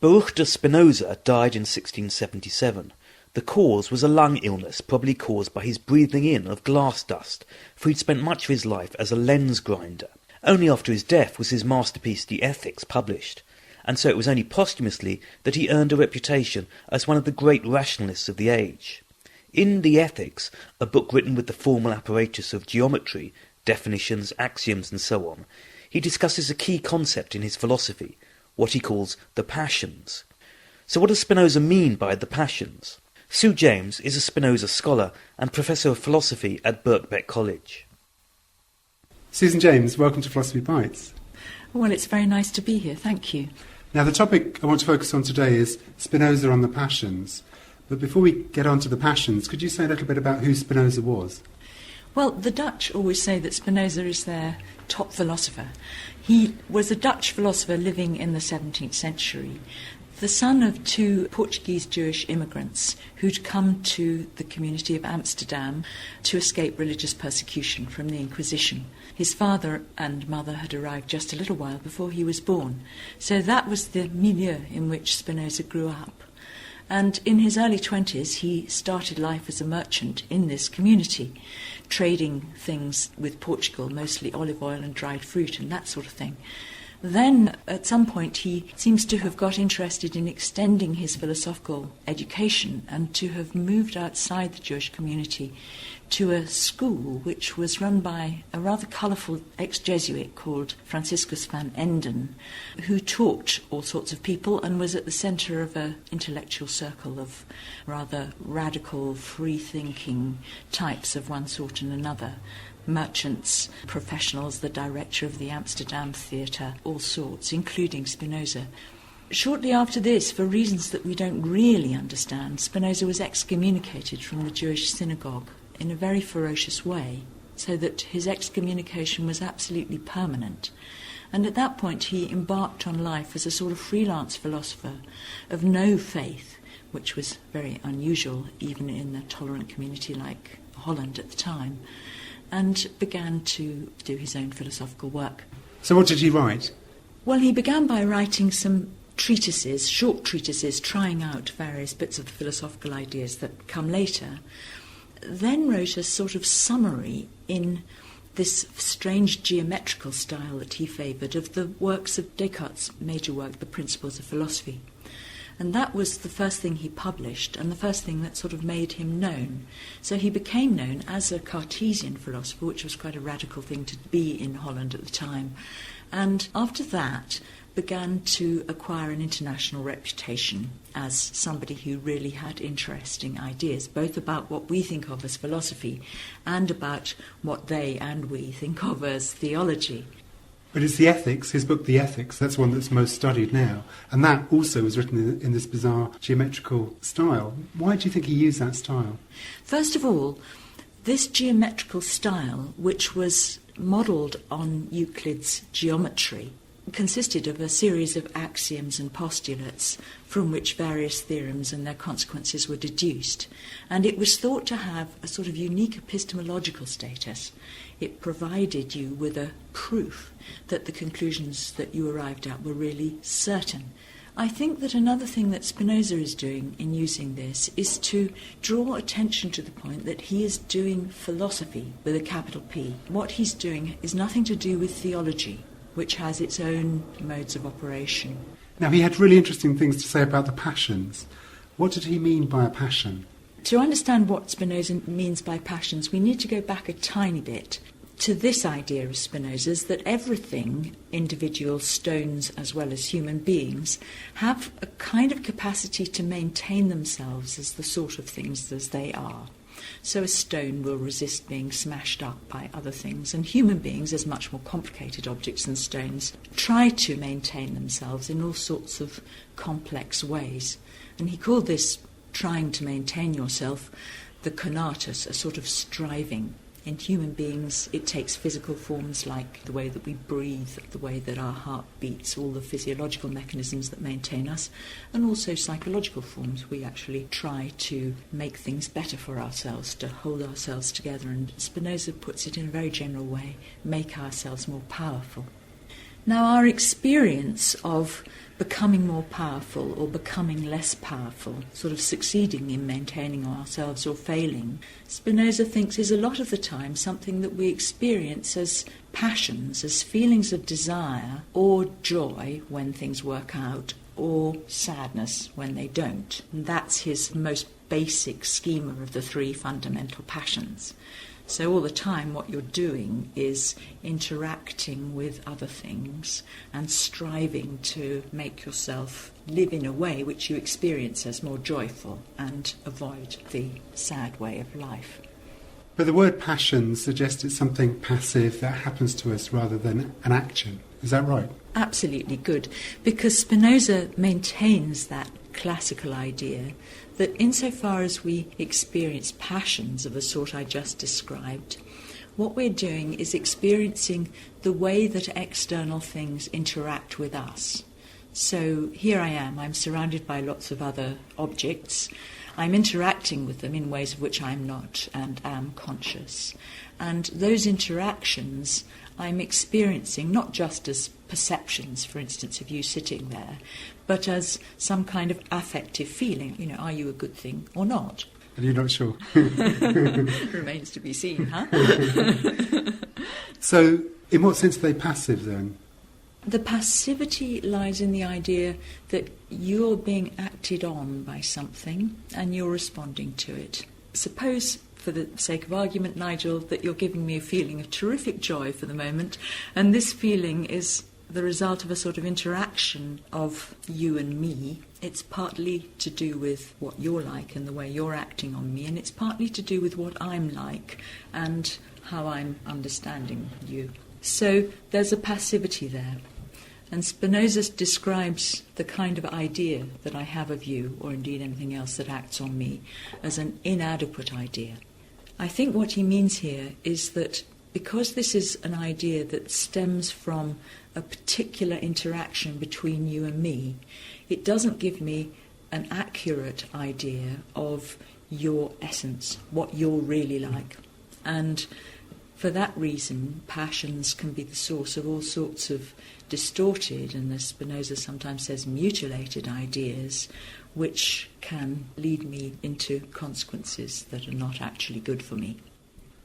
Baruch de Spinoza died in 1677. The cause was a lung illness probably caused by his breathing in of glass dust, for he'd spent much of his life as a lens grinder. Only after his death was his masterpiece The Ethics published, and so it was only posthumously that he earned a reputation as one of the great rationalists of the age. In The Ethics, a book written with the formal apparatus of geometry, definitions, axioms and so on, he discusses a key concept in his philosophy, what he calls the passions. So what does Spinoza mean by the passions? Sue James is a Spinoza scholar and Professor of Philosophy at Birkbeck College. Susan James, welcome to Philosophy Bites. Well, it's very nice to be here, thank you. Now, the topic I want to focus on today is Spinoza on the passions. But before we get on to the passions, could you say a little bit about who Spinoza was? Well, the Dutch always say that Spinoza is their top philosopher. He was a Dutch philosopher living in the 17th century, the son of two Portuguese Jewish immigrants who'd come to the community of Amsterdam to escape religious persecution from the Inquisition. His father and mother had arrived just a little while before he was born, so that was the milieu in which Spinoza grew up. And in his early 20s, he started life as a merchant in this community, trading things with Portugal, mostly olive oil and dried fruit and that sort of thing. Then, at some point, he seems to have got interested in extending his philosophical education and to have moved outside the Jewish community to a school which was run by a rather colourful ex-Jesuit called Franciscus van Enden, who taught all sorts of people and was at the centre of an intellectual circle of rather radical, free-thinking types of one sort and another. Merchants, professionals, the director of the Amsterdam Theatre, all sorts, including Spinoza. Shortly after this, for reasons that we don't really understand, Spinoza was excommunicated from the Jewish synagogue in a very ferocious way, so that his excommunication was absolutely permanent. And at that point he embarked on life as a sort of freelance philosopher of no faith, which was very unusual even in a tolerant community like Holland at the time, and began to do his own philosophical work. So what did he write? Well, he began by writing some treatises, short treatises, trying out various bits of the philosophical ideas that come later, then wrote a sort of summary in this strange geometrical style that he favoured of the works of Descartes' major work, The Principles of Philosophy. And that was the first thing he published and the first thing that sort of made him known. So he became known as a Cartesian philosopher, which was quite a radical thing to be in Holland at the time. And after that, began to acquire an international reputation as somebody who really had interesting ideas, both about what we think of as philosophy and about what they and we think of as theology. But it's The Ethics, his book The Ethics, that's one that's most studied now. And that also was written in this bizarre geometrical style. Why do you think he used that style? First of all, this geometrical style, which was modelled on Euclid's geometry, consisted of a series of axioms and postulates from which various theorems and their consequences were deduced. And it was thought to have a sort of unique epistemological status. It provided you with a proof that the conclusions that you arrived at were really certain. I think that another thing that Spinoza is doing in using this is to draw attention to the point that he is doing philosophy with a capital P. What he's doing is nothing to do with theology, which has its own modes of operation. Now, he had really interesting things to say about the passions. What did he mean by a passion? To understand what Spinoza means by passions, we need to go back a tiny bit to this idea of Spinoza's that everything, individuals, stones as well as human beings, have a kind of capacity to maintain themselves as the sort of things as they are. So a stone will resist being smashed up by other things, and human beings, as much more complicated objects than stones, try to maintain themselves in all sorts of complex ways. And he called this trying to maintain yourself the conatus, a sort of striving. In human beings, it takes physical forms like the way that we breathe, the way that our heart beats, all the physiological mechanisms that maintain us, and also psychological forms. We actually try to make things better for ourselves, to hold ourselves together, and Spinoza puts it in a very general way, make ourselves more powerful. Now, our experience of becoming more powerful or becoming less powerful, sort of succeeding in maintaining ourselves or failing, Spinoza thinks is a lot of the time something that we experience as passions, as feelings of desire or joy when things work out, or sadness when they don't. And that's his most basic schema of the three fundamental passions. So all the time what you're doing is interacting with other things and striving to make yourself live in a way which you experience as more joyful and avoid the sad way of life. But the word passion suggests it's something passive that happens to us rather than an action. Is that right? Absolutely good, because Spinoza maintains that classical idea that insofar as we experience passions of the sort I just described, what we're doing is experiencing the way that external things interact with us. So here I am, I'm surrounded by lots of other objects. I'm interacting with them in ways of which I'm not and am conscious. And those interactions I'm experiencing not just as perceptions, for instance, of you sitting there, but as some kind of affective feeling. You know, are you a good thing or not? And you're not sure? Remains to be seen, huh? So, in what sense are they passive then? The passivity lies in the idea that you're being acted on by something and you're responding to it. Suppose, for the sake of argument, Nigel, that you're giving me a feeling of terrific joy for the moment, and this feeling is the result of a sort of interaction of you and me. It's partly to do with what you're like and the way you're acting on me, and it's partly to do with what I'm like and how I'm understanding you. So there's a passivity there. And Spinoza describes the kind of idea that I have of you, or indeed anything else that acts on me, as an inadequate idea. I think what he means here is that because this is an idea that stems from a particular interaction between you and me, it doesn't give me an accurate idea of your essence, what you're really like. And for that reason, passions can be the source of all sorts of distorted, and as Spinoza sometimes says, mutilated ideas, which can lead me into consequences that are not actually good for me.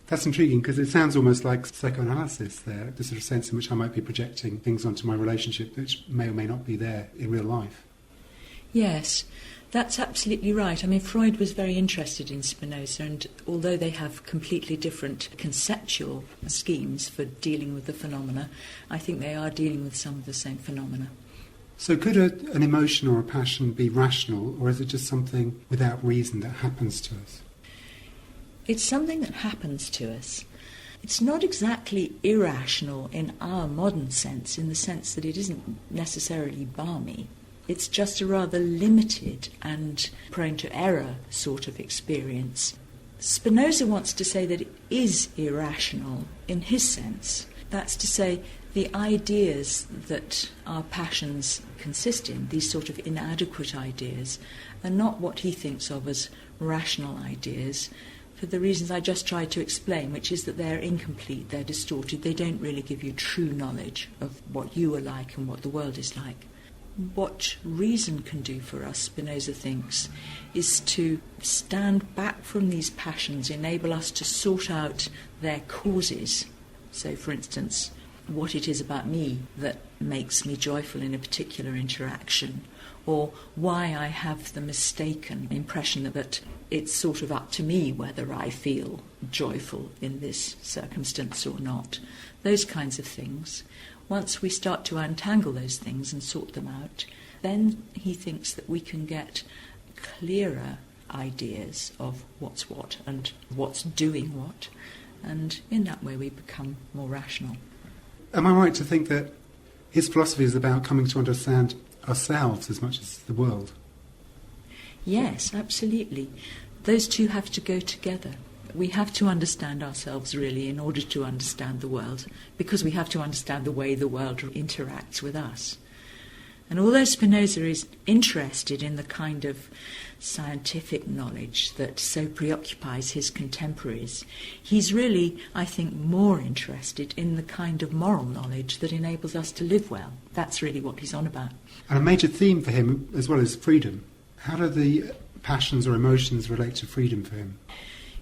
That's intriguing, because it sounds almost like psychoanalysis there, the sort of sense in which I might be projecting things onto my relationship which may or may not be there in real life. Yes, that's absolutely right. I mean, Freud was very interested in Spinoza, and although they have completely different conceptual schemes for dealing with the phenomena, I think they are dealing with some of the same phenomena. So could an emotion or a passion be rational, or is it just something without reason that happens to us? It's something that happens to us. It's not exactly irrational in our modern sense, in the sense that it isn't necessarily balmy. It's just a rather limited and prone to error sort of experience. Spinoza wants to say that it is irrational in his sense. That's to say, the ideas that our passions consist in, these sort of inadequate ideas, are not what he thinks of as rational ideas, for the reasons I just tried to explain, which is that they're incomplete, they're distorted, they don't really give you true knowledge of what you are like and what the world is like. What reason can do for us, Spinoza thinks, is to stand back from these passions, enable us to sort out their causes. So, for instance, what it is about me that makes me joyful in a particular interaction, or why I have the mistaken impression that it's sort of up to me whether I feel joyful in this circumstance or not. Those kinds of things. Once we start to untangle those things and sort them out, then he thinks that we can get clearer ideas of what's what and what's doing what, and in that way we become more rational. Am I right to think that his philosophy is about coming to understand ourselves as much as the world? Yes, absolutely. Those two have to go together. We have to understand ourselves, really, in order to understand the world, because we have to understand the way the world interacts with us. And although Spinoza is interested in the kind of scientific knowledge that so preoccupies his contemporaries, he's really, I think, more interested in the kind of moral knowledge that enables us to live well. That's really what he's on about. And a major theme for him as well is freedom. How do the passions or emotions relate to freedom for him?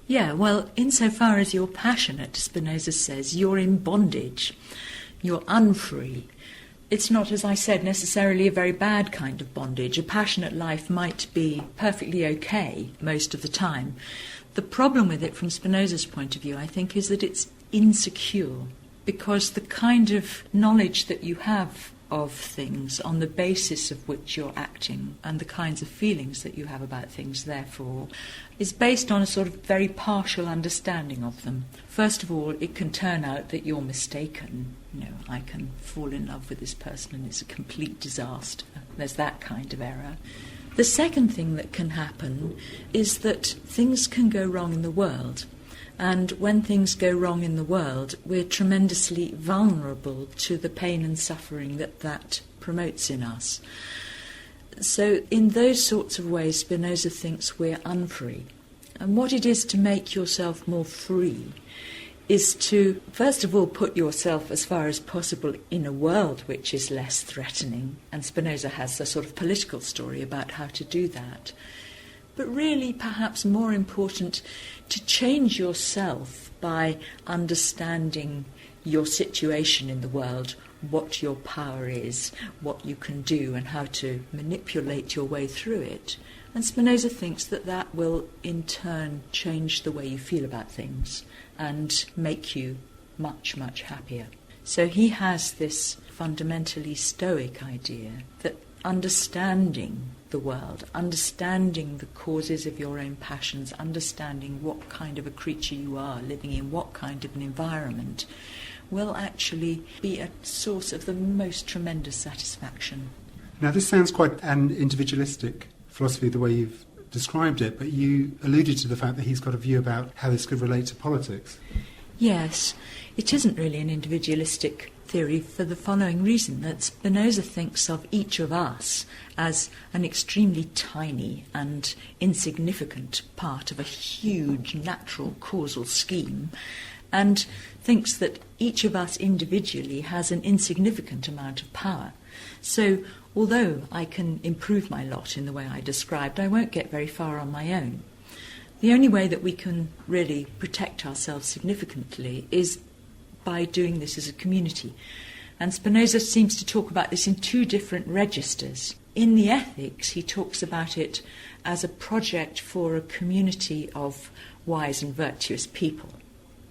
Yeah, well, insofar as you're passionate, Spinoza says, you're in bondage, you're unfree. It's not, as I said, necessarily a very bad kind of bondage. A passionate life might be perfectly okay most of the time. The problem with it, from Spinoza's point of view, I think, is that it's insecure, because the kind of knowledge that you have of things on the basis of which you're acting and the kinds of feelings that you have about things, therefore, is based on a sort of very partial understanding of them. First of all, it can turn out that you're mistaken. I can fall in love with this person and it's a complete disaster. There's that kind of error. The second thing that can happen is that things can go wrong in the world. And when things go wrong in the world, we're tremendously vulnerable to the pain and suffering that promotes in us. So in those sorts of ways, Spinoza thinks we're unfree. And what it is to make yourself more free is to, first of all, put yourself as far as possible in a world which is less threatening. And Spinoza has a sort of political story about how to do that. But really, perhaps more important, to change yourself by understanding your situation in the world, what your power is, what you can do, and how to manipulate your way through it. And Spinoza thinks that that will, in turn, change the way you feel about things and make you much, much happier. So he has this fundamentally Stoic idea that understanding the world, understanding the causes of your own passions, understanding what kind of a creature you are living in, what kind of an environment, will actually be a source of the most tremendous satisfaction. Now, this sounds quite an individualistic philosophy, the way you've described it, but you alluded to the fact that he's got a view about how this could relate to politics. Yes, it isn't really an individualistic theory for the following reason, that Spinoza thinks of each of us as an extremely tiny and insignificant part of a huge natural causal scheme, and thinks that each of us individually has an insignificant amount of power. So, although I can improve my lot in the way I described, I won't get very far on my own. The only way that we can really protect ourselves significantly is by doing this as a community. And Spinoza seems to talk about this in two different registers. In the Ethics, he talks about it as a project for a community of wise and virtuous people,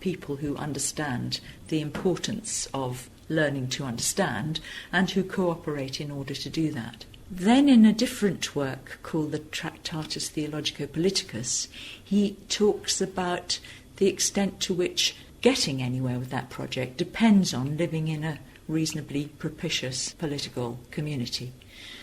people who understand the importance of learning to understand and who cooperate in order to do that. Then in a different work called the Tractatus Theologico-Politicus, he talks about the extent to which getting anywhere with that project depends on living in a reasonably propitious political community.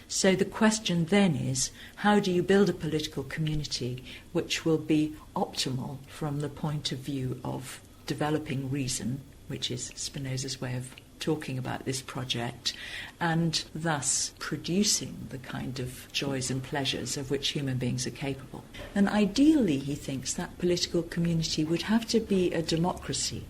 So the question then is, how do you build a political community which will be optimal from the point of view of developing reason, which is Spinoza's way of talking about this project, and thus producing the kind of joys and pleasures of which human beings are capable. And ideally, he thinks that political community would have to be a democracy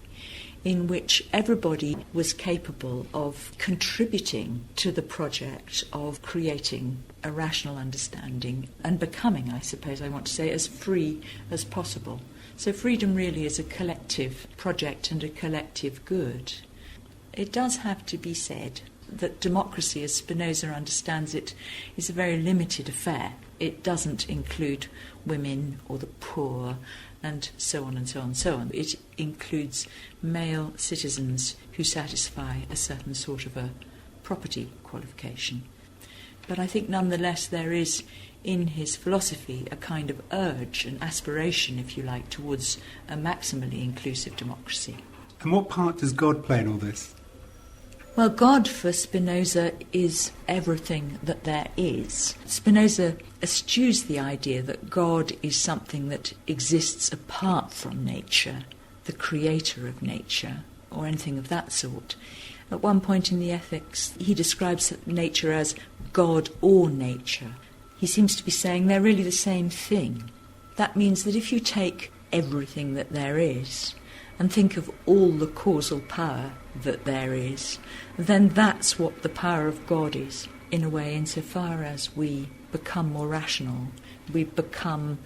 in which everybody was capable of contributing to the project of creating a rational understanding and becoming, I suppose I want to say, as free as possible. So freedom really is a collective project and a collective good. It does have to be said that democracy, as Spinoza understands it, is a very limited affair. It doesn't include women or the poor and so on and so on and so on. It includes male citizens who satisfy a certain sort of a property qualification. But I think nonetheless there is in his philosophy a kind of urge, an aspiration, if you like, towards a maximally inclusive democracy. And what part does God play in all this? Well, God for Spinoza is everything that there is. Spinoza eschews the idea that God is something that exists apart from nature, the creator of nature, or anything of that sort. At one point in the Ethics, he describes nature as God or nature. He seems to be saying they're really the same thing. That means that if you take everything that there is and think of all the causal power that there is, then that's what the power of God is, in a way, insofar as we become more rational, we become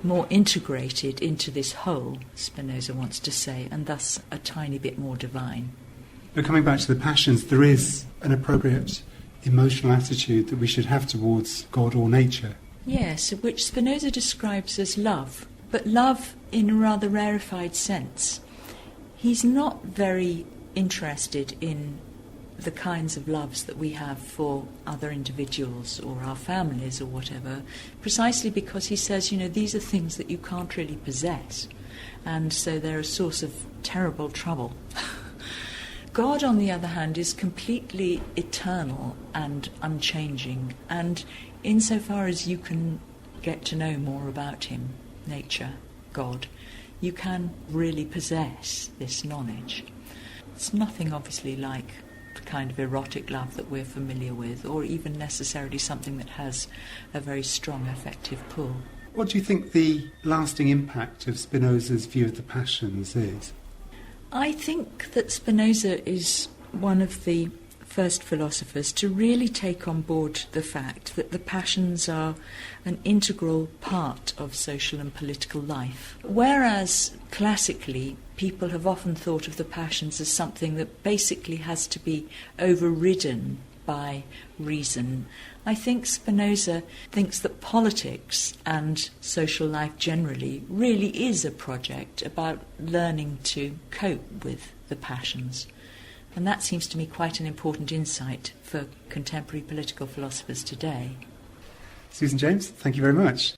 more integrated into this whole, Spinoza wants to say, and thus a tiny bit more divine. But coming back to the passions, there is an appropriate emotional attitude that we should have towards God or nature. Yes, which Spinoza describes as love, but love in a rather rarefied sense. He's not very interested in the kinds of loves that we have for other individuals or our families or whatever, precisely because he says, these are things that you can't really possess, and so they're a source of terrible trouble. God, on the other hand, is completely eternal and unchanging, and insofar as you can get to know more about him, nature, God, you can really possess this knowledge. It's nothing, obviously, like the kind of erotic love that we're familiar with, or even necessarily something that has a very strong affective pull. What do you think the lasting impact of Spinoza's view of the passions is? I think that Spinoza is one of the first philosophers to really take on board the fact that the passions are an integral part of social and political life. Whereas classically people have often thought of the passions as something that basically has to be overridden by reason, I think Spinoza thinks that politics and social life generally really is a project about learning to cope with the passions. And that seems to me quite an important insight for contemporary political philosophers today. Susan James, thank you very much.